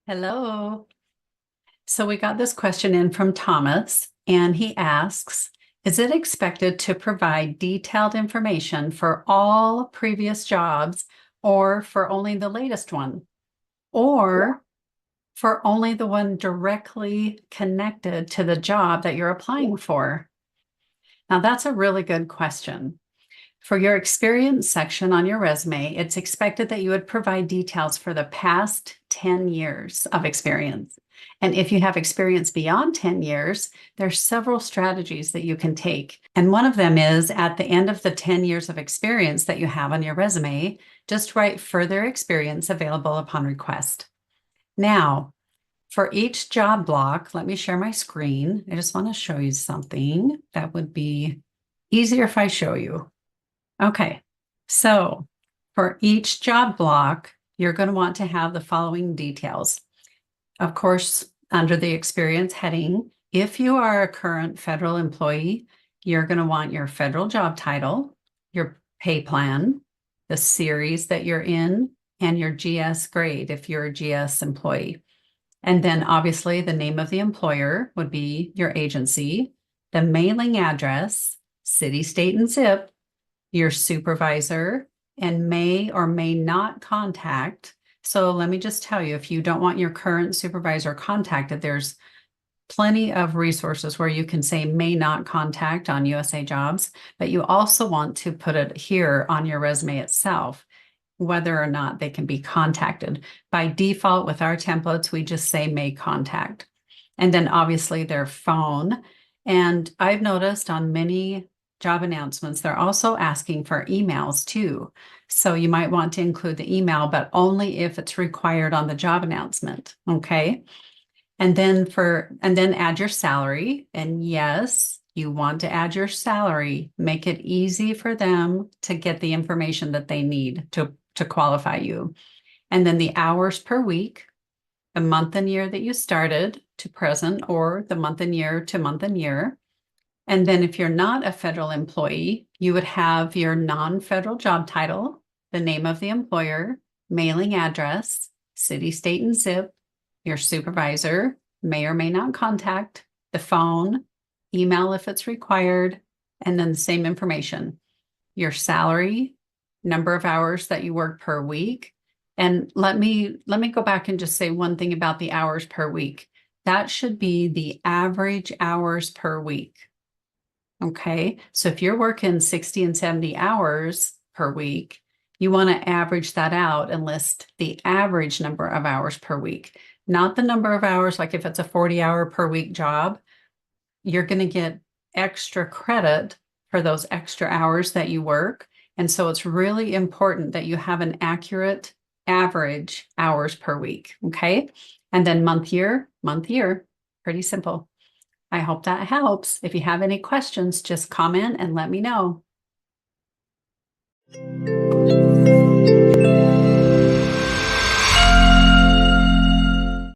Hello. So we got this question in from Thomas, and he asks, is it expected to provide detailed information for all previous jobs or for only the latest one? Or for only the one directly connected to the job that you're applying for? Now, that's a really good question. For your experience section on your resume, it's expected that you would provide details for the past 10 years of experience. And if you have experience beyond 10 years, there's several strategies that you can take. And one of them is at the end of the 10 years of experience that you have on your resume, just write further experience available upon request. Now, for each job block, let me share my screen. I just want to show you something that would be easier if I show you. Okay, so for each job block, you're going to want to have the following details. Of course, under the experience heading, if you are a current federal employee, you're going to want your federal job title, your pay plan, the series that you're in, and your GS grade if you're a GS employee. And then obviously the name of the employer would be your agency, the mailing address, city, state, and zip, your supervisor, and may or may not contact. So let me just tell you, if you don't want your current supervisor contacted, there's plenty of resources where you can say may not contact on USA Jobs, but you also want to put it here on your resume itself, whether or not they can be contacted. By default, with our templates, we just say may contact. And then obviously their phone. And I've noticed on many job announcements, they're also asking for emails too. So you might want to include the email, but only if it's required on the job announcement. Okay. And then add your salary. And yes, you want to add your salary. Make it easy for them to get the information that they need to qualify you. And then the hours per week, the month and year that you started to present, or the month and year to month and year. And then if you're not a federal employee, you would have your non-federal job title, the name of the employer, mailing address, city, state, and zip, your supervisor, may or may not contact, the phone, email if it's required, and then the same information, your salary, number of hours that you work per week. And let me go back and just say one thing about the hours per week. That should be the average hours per week. Okay, so if you're working 60 and 70 hours per week, you want to average that out and list the average number of hours per week, not the number of hours. Like if it's a 40-hour per week job, you're going to get extra credit for those extra hours that you work. And so it's really important that you have an accurate average hours per week. Okay, and then month, year, pretty simple. I hope that helps. If you have any questions, just comment and let me know.